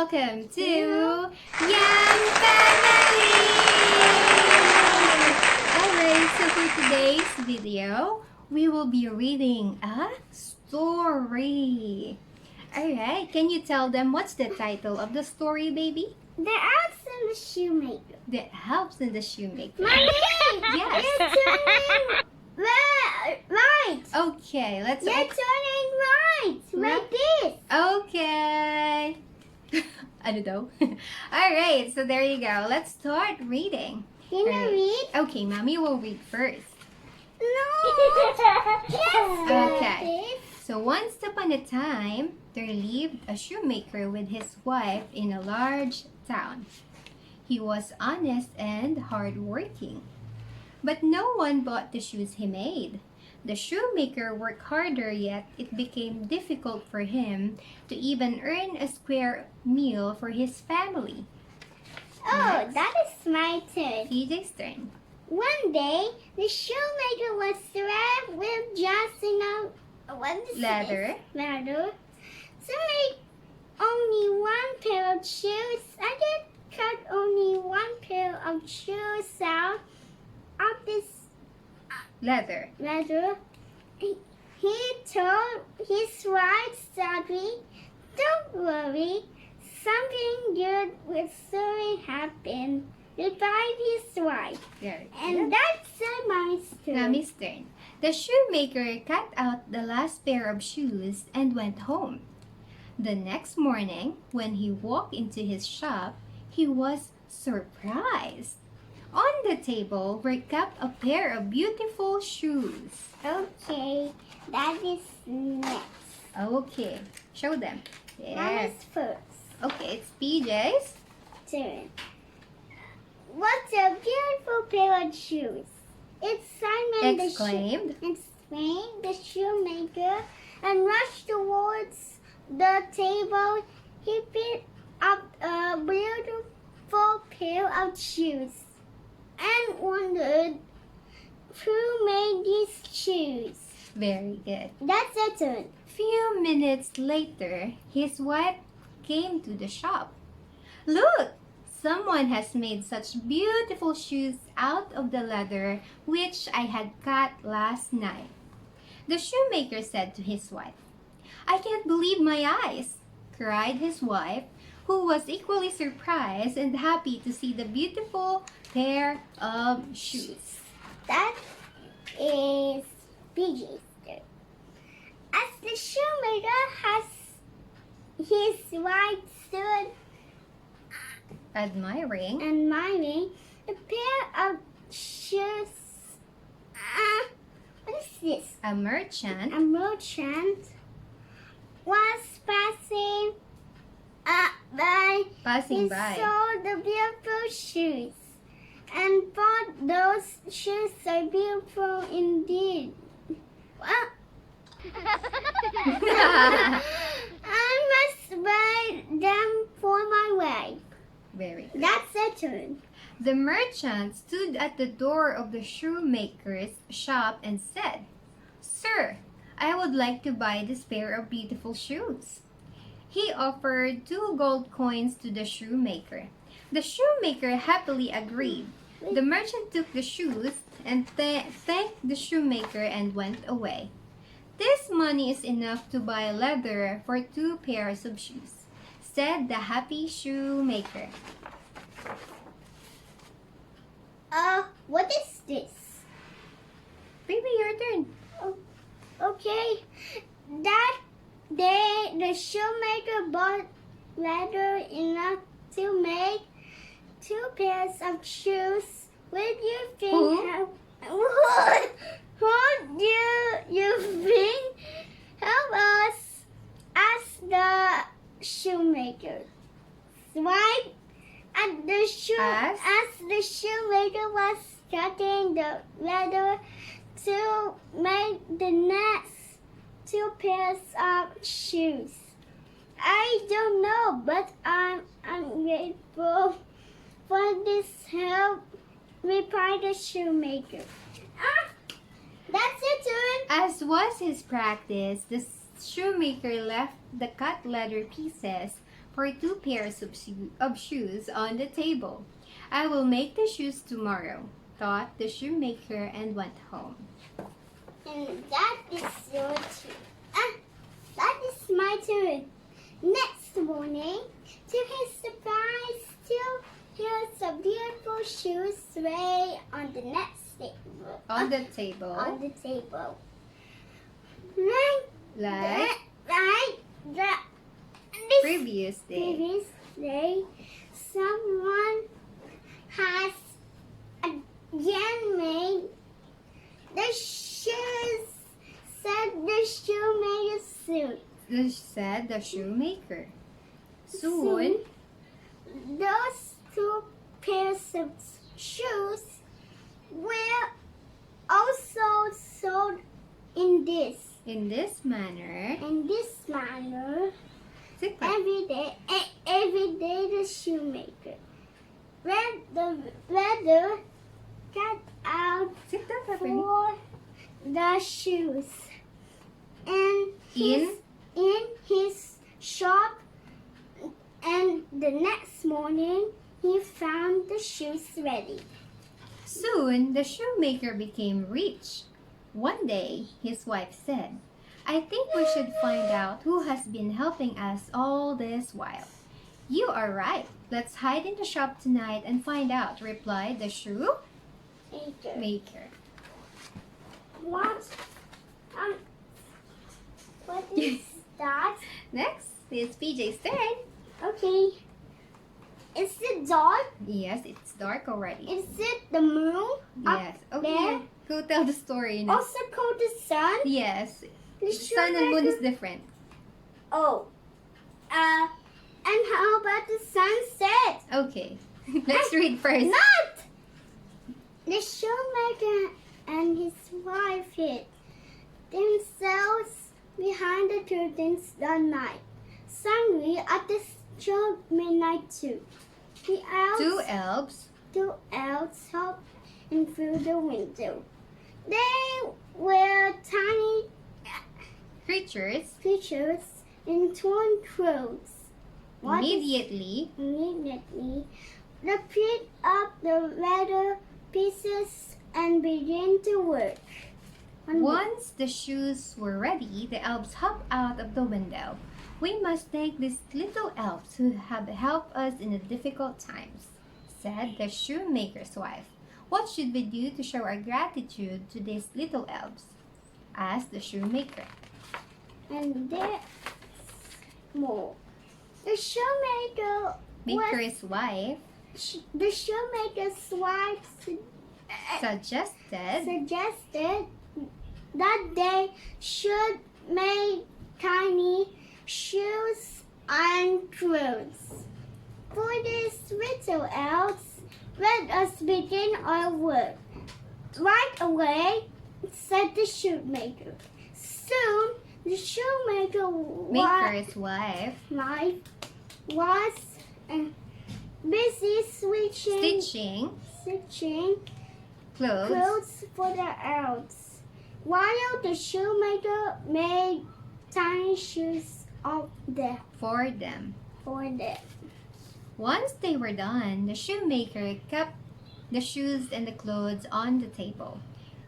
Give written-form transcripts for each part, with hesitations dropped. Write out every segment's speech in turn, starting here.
welcome to Young Family! Alright, so for today's video, we will be reading a story. Alright, can you tell them what's the title of the story, baby? The elves and the shoemaker. The elves and the shoemaker. Mommy! Yes. You're turning right. Okay, let's... You're turning right. Like this. Okay. Ano daw? Alright, so there you go. Let's start reading. Can you read? Okay, Mommy will read first. No. Yes. Okay. So once upon a time, there lived a shoemaker with his wife in a large town. He was honest and hardworking, but no one bought the shoes he made. The shoemaker worked harder, yet it became difficult for him to even earn a square meal for his family. Oh, Next. that is my turn. PJ's turn. One day, the shoemaker was strapped with just enough Leather. leather to make only one pair of shoes. I did cut only one pair of shoes out of this Leather. leather. He told his wife sadly, "Don't worry, something good will soon happen," replied his wife. Very And that's my story. Mommy's turn. The shoemaker cut out the last pair of shoes and went home. The next morning, when he walked into his shop, he was surprised. On the table were kept a pair of beautiful shoes. Okay, that is next. Okay, show them. That Yes. is first. Okay, it's PJ's. Turn. What a beautiful pair of shoes! It's Simon Exclaimed. exclaimed the shoemaker and rushed towards the table. He picked up a beautiful pair of shoes and wondered who made these shoes. Very good. That's a turn. Few minutes later, his wife came to the shop. Look! Someone has made such beautiful shoes out of the leather which I had cut last night. The shoemaker said to his wife. I can't believe my eyes, cried his wife, who was equally surprised and happy to see the beautiful pair of shoes. That is PJ's turn. As the shoemaker has his wife stood Admiring. admiring a pair of shoes. What is this? A merchant A merchant was passing by. passing He by. saw the beautiful shoes and thought those shoes are beautiful indeed. Well, I must buy them for my wife. Very good. That's a turn. The merchant stood at the door of the shoemaker's shop and said, Sir, I would like to buy this pair of beautiful shoes. He offered 2 gold coins to the shoemaker. The shoemaker happily agreed. The merchant took the shoes and thanked the shoemaker and went away. This money is enough to buy leather for 2 pairs of shoes, said the happy shoemaker. What is this? Baby, your turn. Okay, that day the shoemaker bought leather enough to make 2 pairs of shoes. Would you think? Who? What do you think? Help us, asked the shoemaker. Right at the as the shoemaker was cutting the leather to make the next 2 pairs of shoes. I don't know, but I'm grateful for this help, replied the shoemaker. That's your turn. As was his practice, the shoemaker left the cut leather pieces for 2 pairs of shoes on the table. I will make the shoes tomorrow, thought the shoemaker, and went home. And that is your turn. That is my turn. Next morning, to his surprise, two pairs of beautiful shoes lay on the next table. On the table, On the table. like This previous day. previous day, someone has again made the shoes, said the shoemaker soon. Said the shoemaker. Soon, Those 2 pairs of shoes were also sold in this in this manner, sit up. every day the shoemaker read the leather cut out Sit up, Peppermint. for the shoes and in his shop, and the next morning he found the shoes ready. Soon, the shoemaker became rich. One day, his wife said, I think we should find out who has been helping us all this while. You are right. Let's hide in the shop tonight and find out, replied the shoemaker. What? What is that? Next is PJ's turn. Okay. Is it dark? Yes, it's dark already. Is it the moon? Yes. Okay, there? go tell the story now. Also called the sun? Yes, The sun and moon is shoemaker- different. Oh. And how about the sunset? Okay, let's read first. Not! The shoemaker and his wife hid themselves behind the curtains that night. Suddenly, at the stroke midnight too, the elves, Two elves. 2 elves hopped in through the window. They were tiny Creatures creatures in torn clothes. What is- immediately Immediately, they picked up the leather pieces and began to work. Once the shoes were ready, the elves hopped out of the window. We must thank these little elves who have helped us in the difficult times, said the shoemaker's wife. What should we do to show our gratitude to these little elves? Asked the shoemaker. And there's more. The shoemaker Maker's wife the shoemaker's wife suggested suggested that they should make tiny shoes and clothes. For these little elves, let us begin our work. Right away, said the shoemaker. Soon, the shoemaker Maker's wife was busy stitching stitching clothes clothes for the elves, while the shoemaker made tiny shoes of them for them. for them. Once they were done, the shoemaker kept the shoes and the clothes on the table.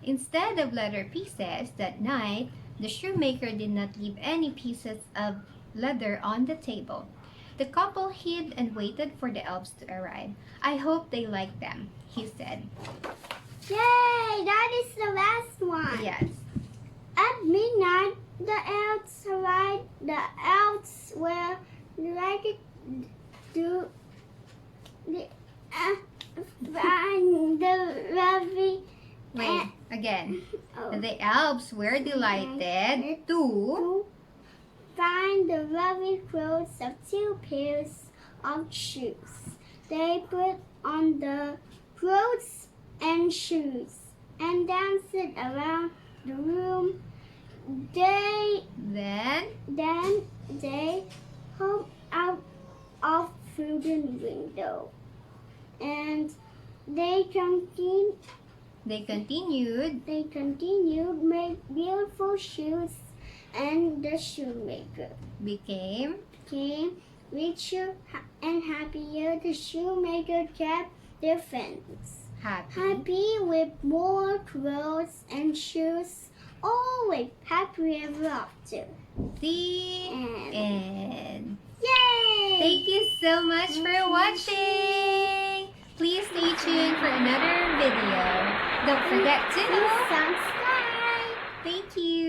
Instead of leather pieces that night, the shoemaker did not leave any pieces of leather on the table. The couple hid and waited for the elves to arrive. I hope they like them, he said. Yay! That is the last one. Yes. At midnight, the elves arrived. The elves were ready to find the lovely. Wait, again. Oh. The elves were delighted to To find the lovely clothes of 2 pairs of shoes. They put on the clothes and shoes and danced around the room. then Then they hopped out of through the window, and they continued. they continued make beautiful shoes, and the shoemaker became came richer and happier, the shoemaker kept their friends. Happy with more clothes and shoes, always happy ever after. The end. Yay! Thank you so much for watching. Please stay tuned for another video. Don't forget to Please subscribe. Thank you.